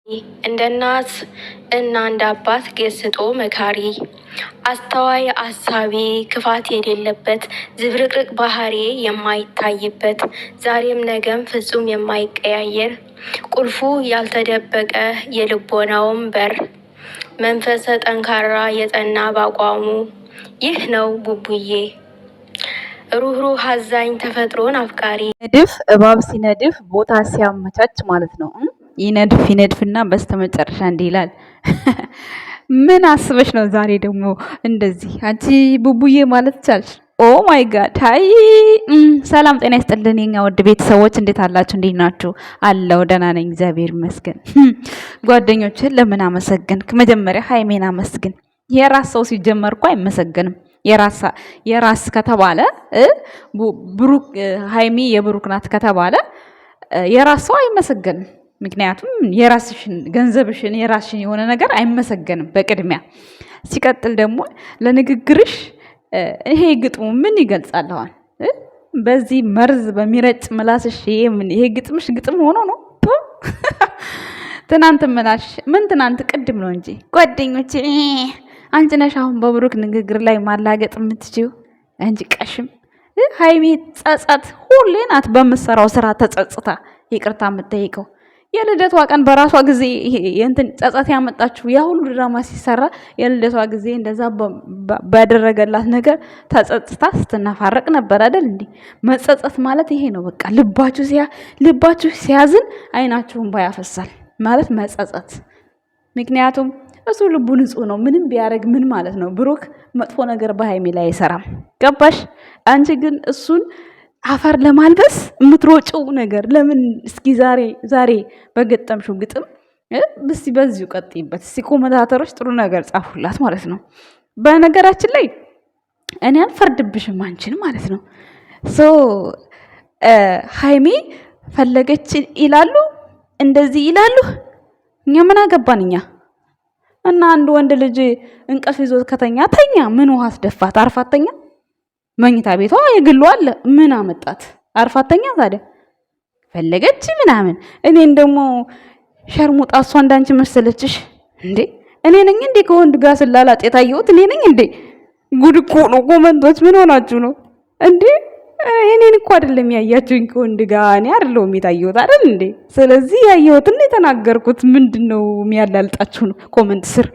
እንደ እናት እና እንደ አባት ገስጦ መካሪ፣ አስተዋይ አሳቢ፣ ክፋት የሌለበት፣ ዝብርቅርቅ ባህሪ የማይታይበት፣ ዛሬም ነገም ፍጹም የማይቀያየር፣ ቁልፉ ያልተደበቀ የልቦናውም በር፣ መንፈሰ ጠንካራ የጸና ባቋሙ፣ ይህ ነው ቡቡዬ። ሩህሩህ አዛኝ ተፈጥሮን አፍቃሪ። ነድፍ እባብ ሲነድፍ ቦታ ሲያመቻች ማለት ነው። ይነድፍ ይነድፍና በስተመጨረሻ እንዲህ ይላል። ምን አስበሽ ነው ዛሬ ደግሞ እንደዚህ አንቺ ቡቡዬ ማለት ቻልሽ? ኦ ማይ ጋድ። አይ ሰላም ጤና ይስጥልን የኛ ውድ ቤተሰቦች፣ እንዴት አላችሁ? እንዴት ናችሁ? አለው ደህና ነኝ እግዚአብሔር ይመስገን። ጓደኞችን ለምን አመሰገንክ? መጀመሪያ ሃይሜን አመስግን። የራስ ሰው ሲጀመር እኮ አይመሰገንም። የራስ ከተባለ ብሩክ ሃይሚ የብሩክ ናት ከተባለ የራስ ሰው አይመሰገንም። ምክንያቱም የራስሽን ገንዘብሽን የራስሽን የሆነ ነገር አይመሰገንም በቅድሚያ። ሲቀጥል ደግሞ ለንግግርሽ ይሄ ግጥሙ ምን ይገልጻለዋል? በዚህ መርዝ በሚረጭ ምላስሽ ይሄ ግጥምሽ ግጥም ሆኖ ነው? ትናንት ምናሽ ምን ትናንት ቅድም ነው እንጂ ጓደኞቼ አንቺ ነሽ አሁን በብሩክ ንግግር ላይ ማላገጥ የምትችይው እንጂ ቀሽም። ሃይሚ ጸጸት ሁሌ ናት በምትሰራው ስራ ተጸጽታ ይቅርታ የምትጠይቀው። የልደቷ ቀን በራሷ ጊዜ እንትን ጸጸት ያመጣችው ያ ሁሉ ድራማ ሲሰራ የልደቷ ጊዜ እንደዛ ባደረገላት ነገር ተጸጽታ ስትናፋረቅ ነበር አይደል እንዴ? መጸጸት ማለት ይሄ ነው በቃ። ልባችሁ ሲያዝን አይናችሁን ባያፈሳል ማለት መጸጸት። ምክንያቱም እሱ ልቡ ንጹህ ነው። ምንም ቢያደርግ ምን ማለት ነው? ብሩክ መጥፎ ነገር በሃይሚ ላይ አይሰራም። ገባሽ? አንቺ ግን እሱን አፈር ለማልበስ የምትሮጭው ነገር ለምን? እስኪ ዛሬ በገጠምሽው ግጥም እስቲ በዚሁ ቀጥይበት። እስቲ ኮመንታተሮች ጥሩ ነገር ጻፉላት ማለት ነው። በነገራችን ላይ እኔ አልፈርድብሽም አንቺን ማለት ነው። ሃይሚ ፈለገች ይላሉ እንደዚህ ይላሉ። እኛ ምን አገባን እኛ? እና አንድ ወንድ ልጅ እንቅልፍ ይዞት ከተኛ ተኛ። ምን ውሃ አስደፋት? አርፋተኛ መኝታ ቤቷ የግሉ አለ። ምን አመጣት? አርፋተኛ ታዲያ ፈለገች ምናምን። እኔን ደግሞ ሸርሙጣ እሷ እንዳንቺ መሰለችሽ እንዴ? እኔ ነኝ እንዴ ከወንድ ጋር ስላላጥ የታየሁት? እኔ ነኝ እንዴ? ጉድ እኮ ነው። ኮመንቶች ምን ሆናችሁ ነው እንዴ? እኔን እኮ አይደለም ያያችሁኝ ከወንድ ጋር እኔ አይደለሁም የታየሁት አይደል እንዴ? ስለዚህ ያየሁትን የተናገርኩት። ምንድነው የሚያላልጣችሁ ነው ኮመንት ስር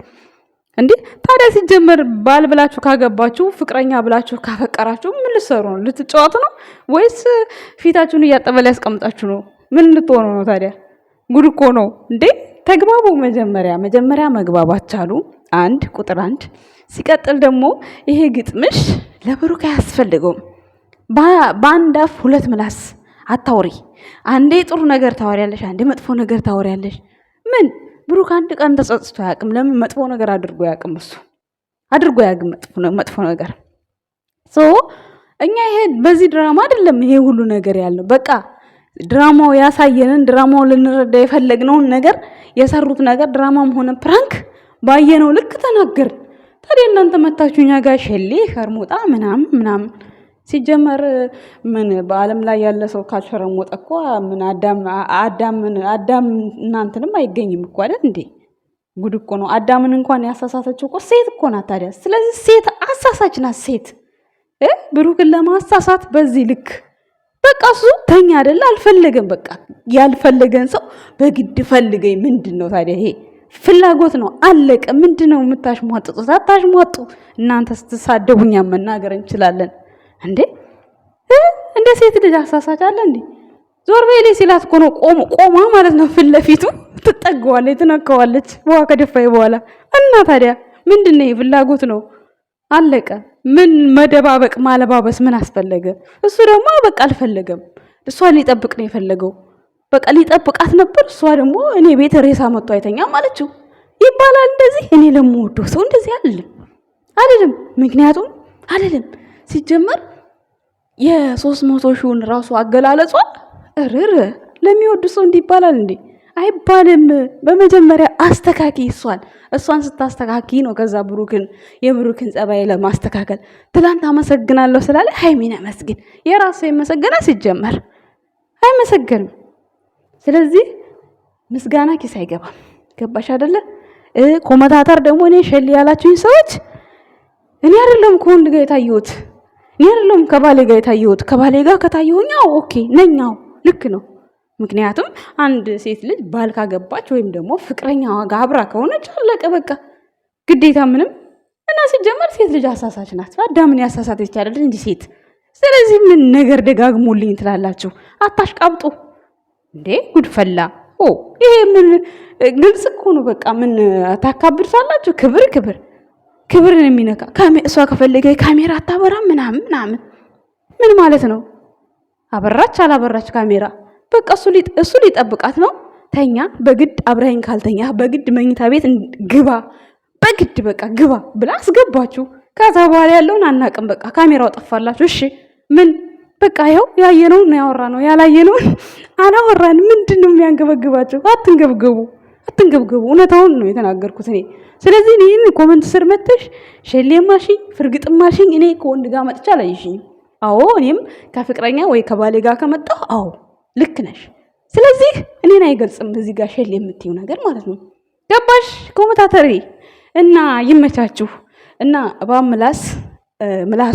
እንዴ? ታዲያ ሲጀመር ባል ብላችሁ ካገባችሁ ፍቅረኛ ብላችሁ ካፈቀራችሁ ምን ልትሰሩ ነው? ልትጫወቱ ነው ወይስ ፊታችሁን እያጠበለ ያስቀምጣችሁ ነው? ምን ልትሆኑ ነው ታዲያ? ጉድ እኮ ነው እንዴ! ተግባቡ። መጀመሪያ መግባባት ቻሉ። ቁጥር አንድ። ሲቀጥል ደግሞ ይሄ ግጥምሽ ለብሩክ አያስፈልገውም። በአንድ አፍ ሁለት ምላስ አታውሪ። አንዴ ጥሩ ነገር ታወሪያለሽ፣ አንዴ መጥፎ ነገር ታወሪያለሽ። ምን ብሩክ አንድ ቀን ተጸጽቶ አያውቅም። ለምን መጥፎ ነገር አድርጎ አያውቅም። እሱ አድርጎ አያውቅም መጥፎ ነገር። እኛ ይሄ በዚህ ድራማ አይደለም ይሄ ሁሉ ነገር ያለው። በቃ ድራማው ያሳየንን ድራማው ልንረዳ የፈለግነውን ነገር የሰሩት ነገር ድራማም ሆነ ፕራንክ ባየነው ልክ ተናገር። ታዲያ እናንተ መታችሁ እኛ ጋር ሸሌ ሸርሙጣ ምናምን ሲጀመር ምን በዓለም ላይ ያለ ሰው ካልሸረሞጠ እኮ ምን አዳም እናንተንም አይገኝም እኮ አይደል እንዴ? ጉድ እኮ ነው። አዳምን እንኳን ያሳሳተችው እኮ ሴት እኮ ናት። ታዲያ ስለዚህ ሴት አሳሳች ናት ሴት። ብሩክን ለማሳሳት በዚህ ልክ በቃ እሱ ተኛ አይደለ? አልፈለገም። በቃ ያልፈለገን ሰው በግድ ፈልገኝ ምንድን ነው ታዲያ? ይሄ ፍላጎት ነው። አለቀ። ምንድን ነው የምታሽሟጥጡት? አታሽሟጡ እናንተ። ስትሳደቡ እኛም መናገር እንችላለን እንዴ? እንደ ሴት ልጅ አሳሳች አለ እንዴ? ዞር በሌ ሲላት እኮ ነው ቆማ ማለት ነው። ፊት ለፊቱ ትጠገዋለች፣ ትነካዋለች ውሃ ከደፋይ በኋላ። እና ታዲያ ምንድነው? ፍላጎት ነው። አለቀ። ምን መደባበቅ ማለባበስ ምን አስፈለገ? እሱ ደግሞ በቃ አልፈለገም። እሷን ሊጠብቅ ነው የፈለገው። በቃ ሊጠብቃት ነበር። እሷ ደግሞ እኔ ቤት ሬሳ መጥቶ አይተኛም አለችው ይባላል እንደዚህ። እኔ ለምወደው ሰው እንደዚህ አይደለም። ምክንያቱም አይደለም ሲጀመር የ300 ሺውን ራሱ አገላለጿ እርር ለሚወዱ ሰው እንዲህ ይባላል እንዴ? አይባልም። በመጀመሪያ አስተካኪ እሷን ስታስተካኪ ነው ከዛ የብሩክን ጸባይ ለማስተካከል ትላንት አመሰግናለሁ ስላለ ሃይሚን አመስግን። የራሱ የመሰገና ሲጀመር አይመሰገንም። ስለዚህ ምስጋና ኪስ አይገባም። ገባሽ አይደለ? ኮመታተር ደግሞ እኔ ሸል ያላችሁኝ ሰዎች እኔ አይደለም ከወንድ ጋር የታየሁት፣ እኔ አይደለም ከባሌ ጋር የታየሁት። ከባሌ ጋር ከታየሁኝ ኦኬ ነኛው ልክ ነው። ምክንያቱም አንድ ሴት ልጅ ባል ካገባች ወይም ደግሞ ፍቅረኛዋ ጋር አብራ ከሆነች አለቀ በቃ ግዴታ ምንም እና ሲጀመር ሴት ልጅ አሳሳች ናት። አዳምን ያሳሳተች አይደል እንጂ ሴት። ስለዚህ ምን ነገር ደጋግሞልኝ ትላላችሁ? አታሽቃብጡ እንዴ ጉድፈላ። ይሄ ምን ግልጽ እኮ ነው። በቃ ምን ታካብዱታላችሁ? ክብርን የሚነካ እሷ ከፈለገ ካሜራ አታበራም ምናምን ምን ማለት ነው? አበራች አላበራች ካሜራ በቃ እሱ ሊጠብቃት ነው። ተኛ በግድ አብረኸኝ ካልተኛ በግድ መኝታ ቤት ግባ፣ በግድ በቃ ግባ ብላ አስገባችሁ። ከዛ በኋላ ያለውን አናቅም። በቃ ካሜራው ጠፋላችሁ። እሺ ምን በቃ ይኸው ያየነውን ነው ያወራነው፣ ያላየነውን አላወራን። ምንድነው የሚያንገበግባችሁ? አትንገብገቡ። እውነታውን ነው የተናገርኩት እኔ። ስለዚህ እኔን ኮመንት ስር መጥተሽ ሸሌማሽኝ ፍርግጥማሽኝ እኔ ከወንድ ጋር መጥቻ አላየሽኝም። አዎ እኔም ከፍቅረኛ ወይ ከባሌ ጋር ከመጣሁ አዎ ልክ ነሽ። ስለዚህ እኔን አይገልጽም እዚህ ጋር ሸሌ የምትይው ነገር ማለት ነው። ገባሽ ኮመንታተሪ? እና ይመቻችሁ። እና እባብ ምላስ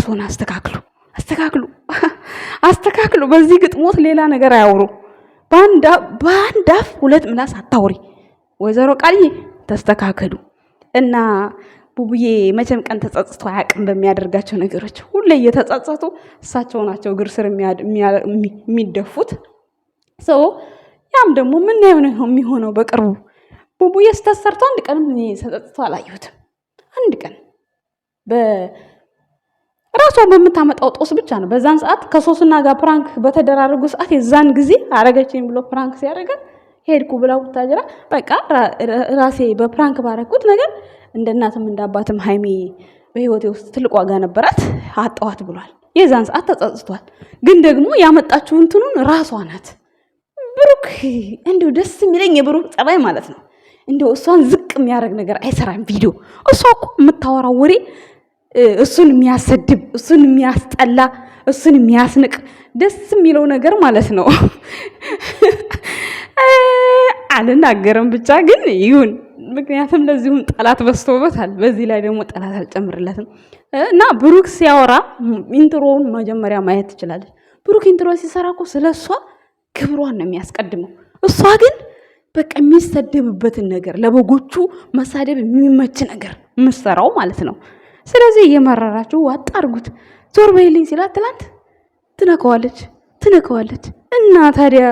ሆነ አስተካክሉ። በዚህ ግጥሞት ሌላ ነገር አያውሩ። በአንድ አፍ ሁለት ምላስ አታውሪ። ወይዘሮ ቃልዬ ተስተካከሉ። እና ቡቡዬ መቼም ቀን ተጸጽቶ አያውቅም በሚያደርጋቸው ነገሮች። ሁሌ እየተጸጸቱ እሳቸው ናቸው እግር ስር የሚደፉት። ያም ደግሞ ምን ነው የሚሆነው በቅርቡ። ቡቡዬ ስተሰርቶ አንድ ቀን ተጸጽቶ አላየሁትም። አንድ ቀን ራሷን በምታመጣው ጦስ ብቻ ነው። በዛን ሰዓት ከሶስና ጋር ፕራንክ በተደራረጉ ሰዓት የዛን ጊዜ አረገችኝ ብሎ ፕራንክ ሲያደርጋት ሄድኩ ብላው ታጀራ በቃ ራሴ በፕራንክ ባረኩት ነገር እንደ እናትም እንደ አባትም ሃይሚ በህይወቴ ውስጥ ትልቅ ዋጋ ነበራት አጣዋት ብሏል። የዛን ሰዓት ተጸጽቷል። ግን ደግሞ ያመጣችው እንትኑን ራሷ ናት። ብሩክ እንደው ደስ የሚለኝ የብሩክ ጸባይ ማለት ነው። እንደው እሷን ዝቅ የሚያደርግ ነገር አይሰራም ቪዲዮ። እሷ እኮ የምታወራው ወሬ እሱን የሚያሰድብ፣ እሱን የሚያስጠላ፣ እሱን የሚያስንቅ ደስ የሚለው ነገር ማለት ነው። አልናገርም ብቻ ግን ይሁን። ምክንያቱም ለዚሁም ጠላት በዝቶበታል። በዚህ ላይ ደግሞ ጠላት አልጨምርለትም። እና ብሩክ ሲያወራ ኢንትሮውን መጀመሪያ ማየት ትችላለች። ብሩክ ኢንትሮ ሲሰራ እኮ ስለሷ ክብሯን ነው የሚያስቀድመው። እሷ ግን በቃ የሚሰደብበትን ነገር ለበጎቹ መሳደብ የሚመች ነገር የምትሰራው ማለት ነው። ስለዚህ እየመረራችሁ ዋጣ አድርጉት። ዞር በይልኝ ሲላት ትላንት ትነከዋለች። እና ታዲያ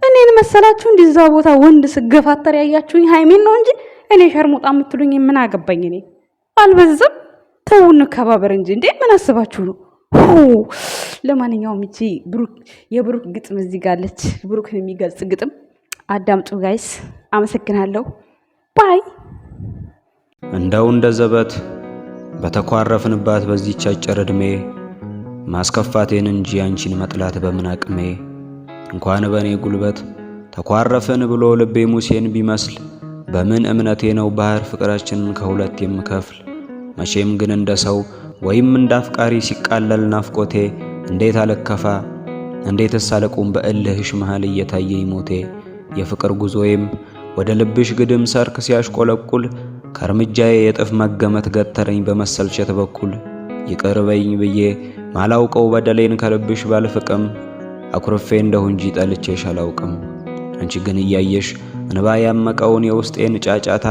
እኔን መሰላችሁ እንዲዛ ቦታ ወንድ ስገፋተር ያያችሁኝ ሃይሚን ነው እንጂ እኔ ሸርሙጣ የምትሉኝ ምን አገባኝ? እኔ አልበዛም። ተው እንከባበር እንጂ እንዴ ምን አስባችሁ ነው? ለማንኛውም እቺ የብሩክ ግጥም እዚህ ጋር አለች። ብሩክን የሚገልጽ ግጥም አዳምጡ ጋይስ። አመሰግናለሁ። ባይ። እንደው እንደ ዘበት በተኳረፍንባት በዚህች አጭር ዕድሜ ማስከፋቴን እንጂ አንቺን መጥላት በምን አቅሜ። እንኳን በኔ ጉልበት ተኳረፍን ብሎ ልቤ ሙሴን ቢመስል በምን እምነቴ ነው ባህር ፍቅራችንን ከሁለት የምከፍል። መቼም ግን እንደ ሰው ወይም እንደ አፍቃሪ ሲቃለል ናፍቆቴ እንዴት አልከፋ እንዴትስ አልቁም በእልህሽ መሃል እየታየኝ ሞቴ። የፍቅር ጉዞዬም ወደ ልብሽ ግድም ሰርክ ሲያሽቆለቁል ከርምጃዬ የጥፍ መገመት ገተረኝ በመሰልቸት በኩል። ይቅር በይኝ ብዬ ማላውቀው በደሌን ከልብሽ ባልፍቅም አኩርፌ እንደሁ እንጂ ጠልቼሽ አላውቅም። አንቺ ግን እያየሽ እንባ ያመቀውን የውስጤን ጫጫታ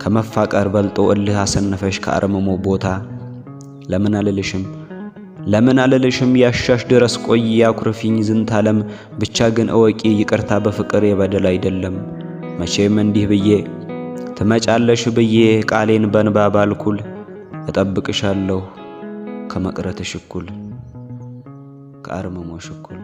ከመፋቀር በልጦ እልህ አሰነፈሽ ከአርመሞ ቦታ። ለምን አልልሽም ያሻሽ ድረስ ቆይ ያኩርፊኝ ዝንት ዓለም። ብቻ ግን እወቂ ይቅርታ በፍቅር የበደል አይደለም። መቼም እንዲህ ብዬ ትመጫለሽ ብዬ ቃሌን በንባ ባልኩል እጠብቅሻለሁ ከመቅረትሽ እኩል ከአርመሞሽ እኩል።